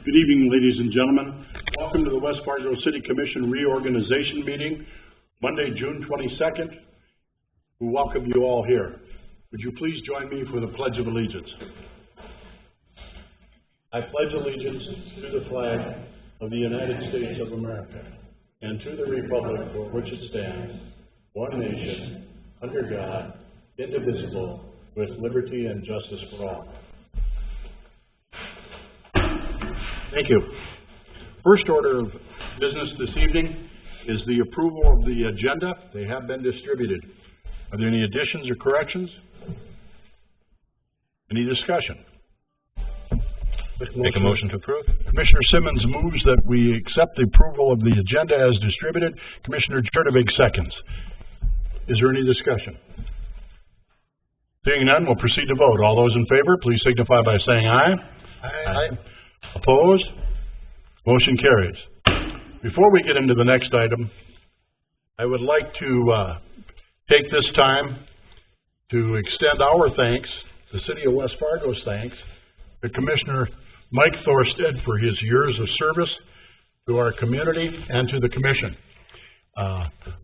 Good evening, ladies and gentlemen. Welcome to the West Fargo City Commission Reorganization Meeting, Monday, June 22nd. We welcome you all here. Would you please join me for the Pledge of Allegiance? I pledge allegiance to the flag of the United States of America and to the republic for which it stands, one nation, under God, indivisible, with liberty and justice for all. Thank you. First order of business this evening is the approval of the agenda. They have been distributed. Are there any additions or corrections? Any discussion? Make a motion to approve. Commissioner Simmons moves that we accept the approval of the agenda as distributed. Commissioner Jurdovic seconds. Is there any discussion? Seeing none, we'll proceed to vote. All those in favor, please signify by saying aye. Aye. Opposed? Motion carries. Before we get into the next item, I would like to take this time to extend our thanks, the City of West Fargo's thanks, to Commissioner Mike Thorstad for his years of service to our community and to the Commission.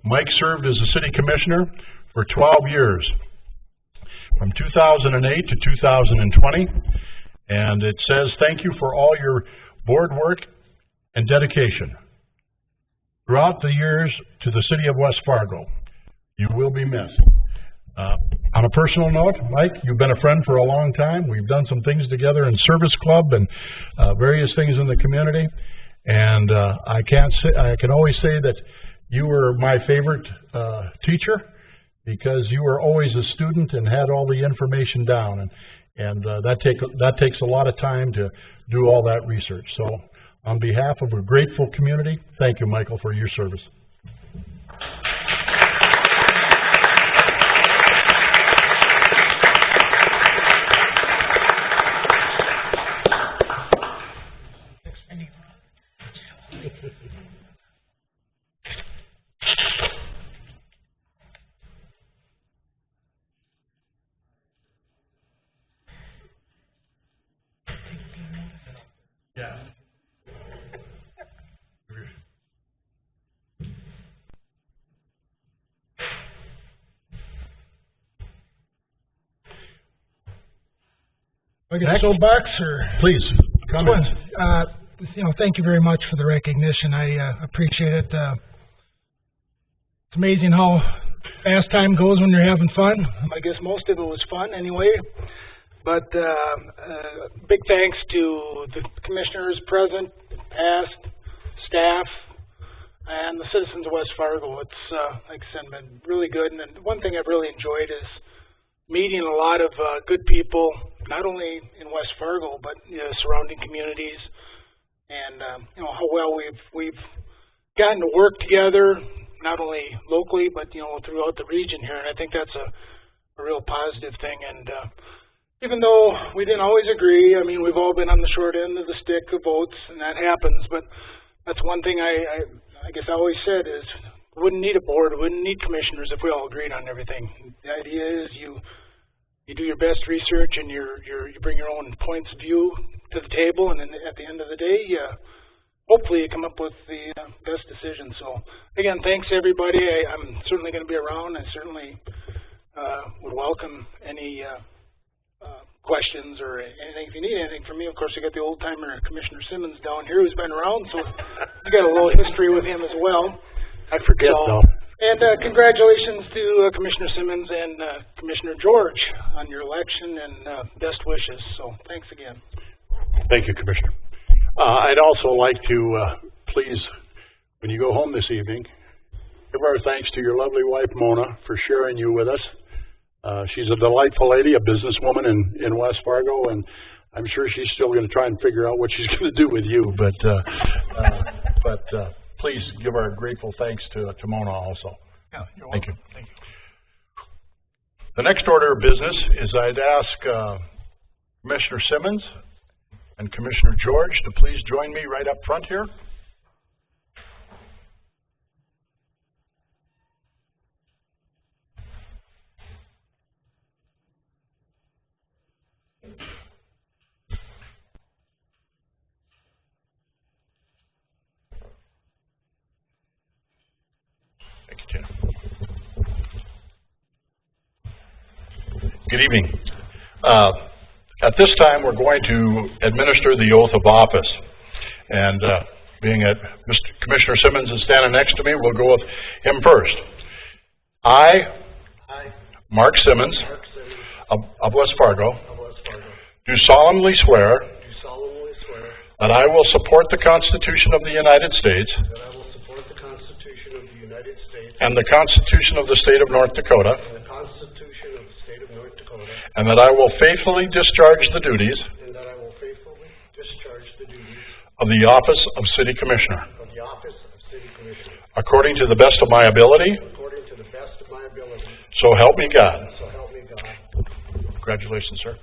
Mike served as a City Commissioner for 12 years, from 2008 to 2020. And it says, thank you for all your board work and dedication throughout the years to the City of West Fargo. You will be missed. On a personal note, Mike, you've been a friend for a long time. We've done some things together in Service Club and various things in the community. And I can always say that you were my favorite teacher because you were always a student and had all the information down. And that takes a lot of time to do all that research. So on behalf of a grateful community, thank you, Michael, for your service. Yeah. I get a soapbox, or please comment. Thank you very much for the recognition. I appreciate it. It's amazing how fast time goes when you're having fun. I guess most of it was fun anyway. But big thanks to the commissioners present, past, staff, and the citizens of West Fargo. It's, like I said, been really good. And one thing I've really enjoyed is meeting a lot of good people, not only in West Fargo, but surrounding communities. And, how well we've gotten to work together, not only locally, but, throughout the region here. And I think that's a real positive thing. And even though we didn't always agree, we've all been on the short end of the stick of votes, and that happens. But that's one thing I guess I always said is we wouldn't need a board, we wouldn't need commissioners if we all agreed on everything. The idea is you do your best research and you bring your own points of view to the table, and then at the end of the day, hopefully you come up with the best decision. So again, thanks everybody. I'm certainly going to be around. I certainly would welcome any questions or anything. If you need anything from me, of course, you got the old timer Commissioner Simmons down here who's been around, so you got a little history with him as well. I forget though. And congratulations to Commissioner Simmons and Commissioner George on your election, and best wishes. So thanks again. Thank you, Commissioner. I'd also like to please, when you go home this evening, give our thanks to your lovely wife Mona for sharing you with us. She's a delightful lady, a businesswoman in West Fargo, and I'm sure she's still going to try and figure out what she's going to do with you. But please give our grateful thanks to Mona also. Yeah, you're welcome. Thank you. Thank you. The next order of business is I'd ask Commissioner Simmons and Commissioner George to please join me right up front here. Good evening. At this time, we're going to administer the oath of office. And being that Commissioner Simmons is standing next to me, we'll go with him first. I, Mark Simmons, of West Fargo, do solemnly swear that I will support the Constitution of the United States and the Constitution of the State of North Dakota, and that I will faithfully discharge the duties of the office of City Commissioner according to the best of my ability. So help me God. Congratulations, sir.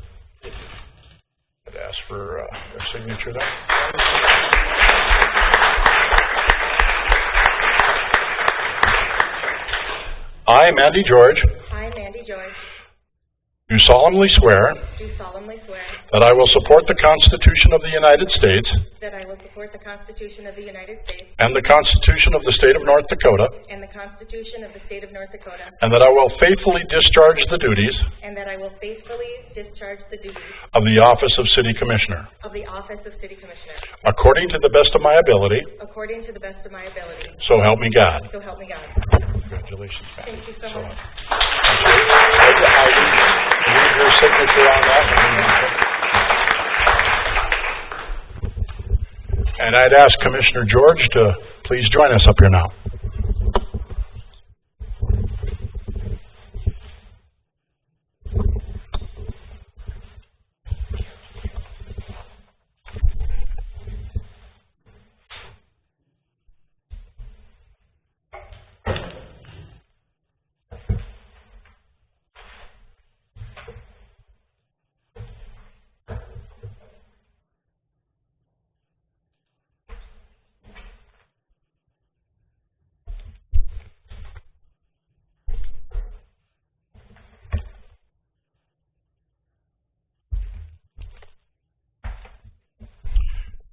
I'd ask for a signature there. I, Mandy George, do solemnly swear that I will support the Constitution of the United States and the Constitution of the State of North Dakota, and that I will faithfully discharge the duties of the office of City Commissioner according to the best of my ability. So help me God. Congratulations. Thank you so much. I need your signature on that. And I'd ask Commissioner George to please join us up here now.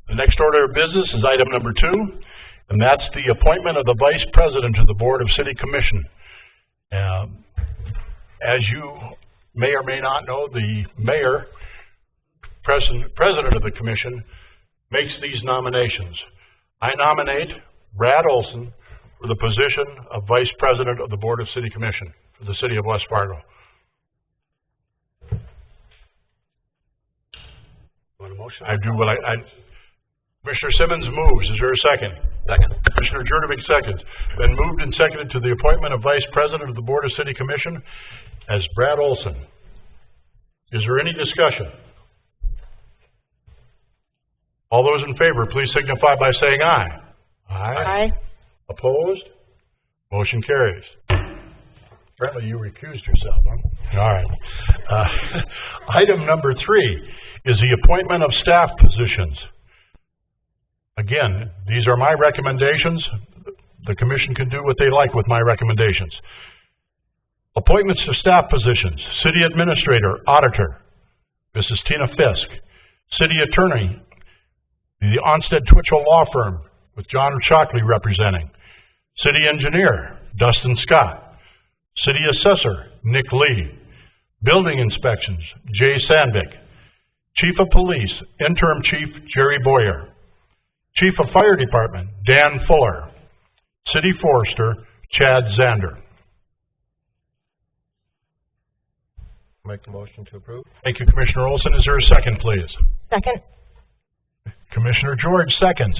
The next order of business is item number 2, and that's the appointment of the Vice President of the Board of City Commission. As you may or may not know, the Mayor, President of the Commission, makes these nominations. I nominate Brad Olson for the position of Vice President of the Board of City Commission for the City of West Fargo. Want a motion? I do what I Commissioner Simmons moves. Is there a second? Second. Commissioner Jurdovic seconds. Been moved and seconded to the appointment of Vice President of the Board of City Commission as Brad Olson. Is there any discussion? All those in favor, please signify by saying aye. Aye. Opposed? Motion carries. Apparently you recused yourself, huh? All right. Item number 3 is the appointment of staff positions. Again, these are my recommendations. The Commission can do what they like with my recommendations. Appointments to staff positions. City Administrator, Auditor, Mrs. Tina Fisk. City Attorney, the Onstead Twitchell Law Firm, with John Shockley representing. City Engineer, Dustin Scott. City Assessor, Nick Lee. Building Inspections, Jay Sandvik. Chief of Police, Interim Chief Jerry Boyer. Chief of Fire Department, Dan Fuller. City Forester, Chad Zander. Make the motion to approve. Thank you, Commissioner Olson. Is there a second, please? Second. Commissioner George seconds.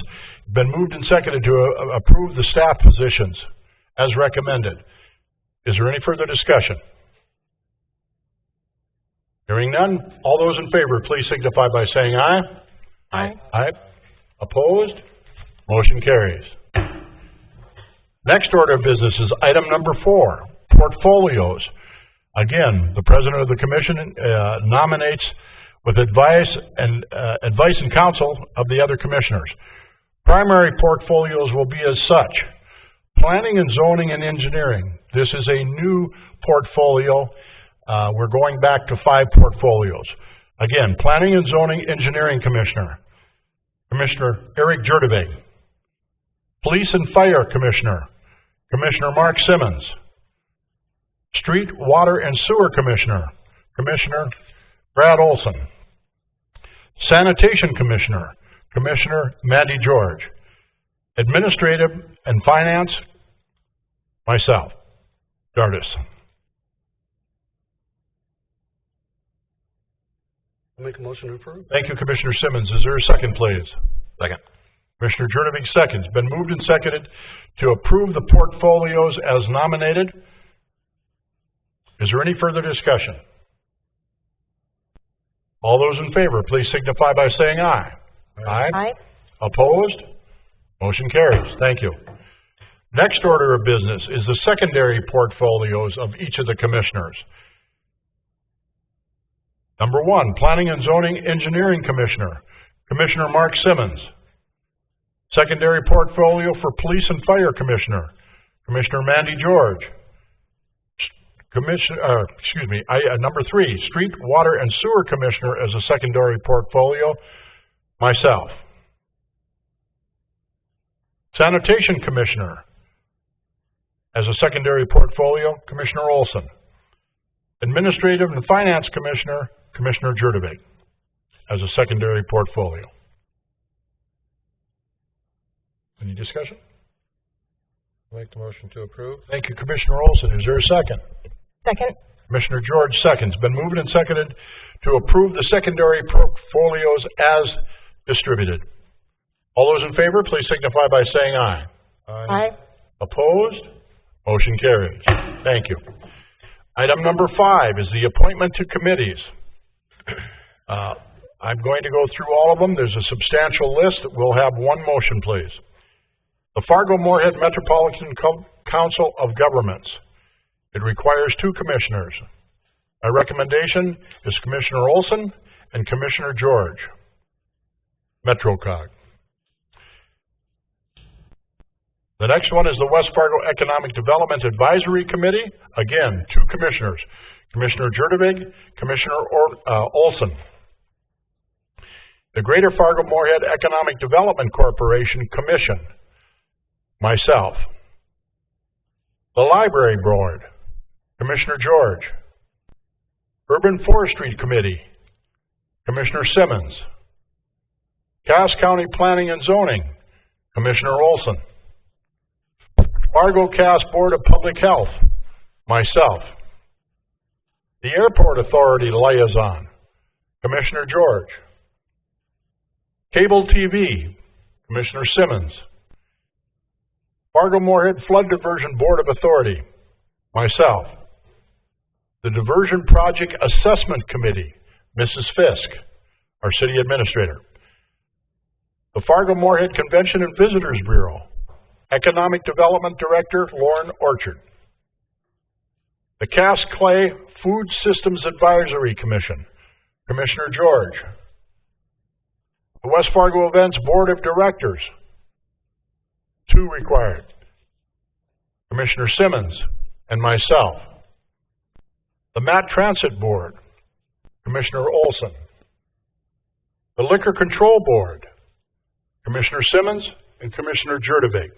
Been moved and seconded to approve the staff positions as recommended. Is there any further discussion? Hearing none, all those in favor, please signify by saying aye. Aye. Aye. Opposed? Motion carries. Next order of business is item number 4, portfolios. Again, the President of the Commission nominates with advice and counsel of the other commissioners. Primary portfolios will be as such: Planning and Zoning and Engineering. This is a new portfolio. We're going back to 5 portfolios. Again, Planning and Zoning Engineering Commissioner, Commissioner Eric Jurdovic. Police and Fire Commissioner, Commissioner Mark Simmons. Street, Water, and Sewer Commissioner, Commissioner Brad Olson. Sanitation Commissioner, Commissioner Mandy George. Administrative and Finance, myself, Dardis. I'll make a motion to approve. Thank you, Commissioner Simmons. Is there a second, please? Second. Commissioner Jurdovic seconds. Been moved and seconded to approve the portfolios as nominated. Is there any further discussion? All those in favor, please signify by saying aye. Aye. Aye. Opposed? Motion carries. Thank you. Next order of business is the secondary portfolios of each of the commissioners. Number 1, Planning and Zoning Engineering Commissioner, Commissioner Mark Simmons. Secondary portfolio for Police and Fire Commissioner, Commissioner Mandy George. Number 3, Street, Water, and Sewer Commissioner as a secondary portfolio, myself. Sanitation Commissioner as a secondary portfolio, Commissioner Olson. Administrative and Finance Commissioner, Commissioner Jurdovic as a secondary portfolio. Any discussion? I'll make the motion to approve. Thank you, Commissioner Olson. Is there a second? Second. Commissioner George seconds. Been moved and seconded to approve the secondary portfolios as distributed. All those in favor, please signify by saying aye. Aye. Opposed? Motion carries. Thank you. Item number 5 is the appointment to committees. I'm going to go through all of them. There's a substantial list. We'll have one motion, please. The Fargo-Moorhead Metropolitan Council of Governments. It requires 2 commissioners. My recommendation is Commissioner Olson and Commissioner George. MetroCog. The next one is the West Fargo Economic Development Advisory Committee. Again, 2 commissioners. Commissioner Jurdovic, Commissioner Olson. The Greater Fargo-Moorhead Economic Development Corporation Commission. Myself. The Library Board. Commissioner George. Urban Forestry Committee. Commissioner Simmons. Cass County Planning and Zoning. Commissioner Olson. Fargo Cass Board of Public Health, myself. The Airport Authority Liaison, Commissioner George. Cable TV, Commissioner Simmons. Fargo-Moorhead Flood Diversion Board of Authority, myself. The Diversion Project Assessment Committee, Mrs. Fisk, our City Administrator. The Fargo-Moorhead Convention and Visitors Bureau, Economic Development Director, Lauren Orchard. The Cass Clay Food Systems Advisory Commission, Commissioner George. The West Fargo Events Board of Directors, 2 required. Commissioner Simmons and myself. The Matt Transit Board, Commissioner Olson. The Liquor Control Board, Commissioner Simmons and Commissioner Jurdovic.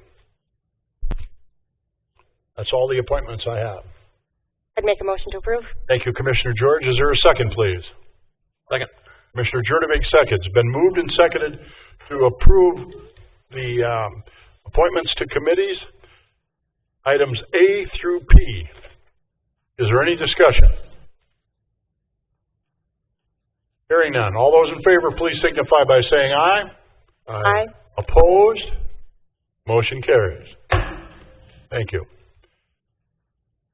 That's all the appointments I have. I'd make a motion to approve. Thank you, Commissioner George. Is there a second, please? Second. Commissioner Jurdovic seconds. Been moved and seconded to approve the appointments to committees, items A through P. Is there any discussion? Hearing none. All those in favor, please signify by saying aye. Aye. Opposed? Motion carries. Thank you.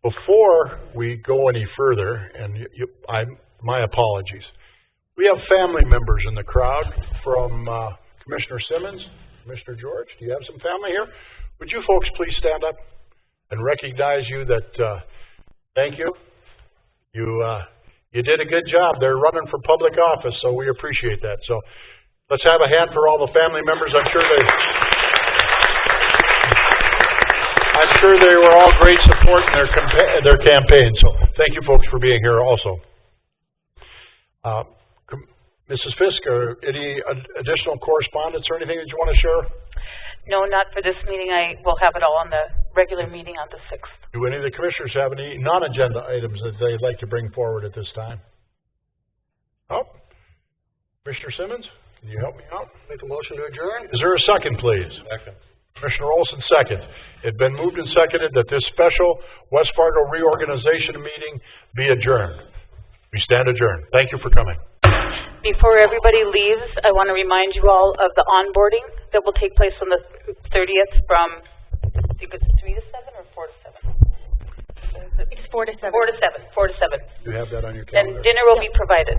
Before we go any further, and my apologies, we have family members in the crowd from Commissioner Simmons, Commissioner George. Do you have some family here? Would you folks please stand up and recognize you that, thank you. You did a good job. They're running for public office, so we appreciate that. So let's have a hand for all the family members. I'm sure they were all great support in their campaign. So thank you folks for being here also. Mrs. Fisk, any additional correspondence or anything that you want to share? No, not for this meeting. I will have it all on the regular meeting on the 6th. Do any of the commissioners have any non-agenda items that they'd like to bring forward at this time? Oh. Commissioner Simmons, can you help me out? Make a motion to adjourn? Is there a second, please? Second. Commissioner Olson, second. It's been moved and seconded that this special West Fargo reorganization meeting be adjourned. We stand adjourned. Thank you for coming. Before everybody leaves, I want to remind you all of the onboarding that will take place on the 30th from, I think it's 3 to 7 or 4 to 7? It's 4 to 7. 4 to 7, 4 to 7. You have that on your And calendar? dinner will be provided.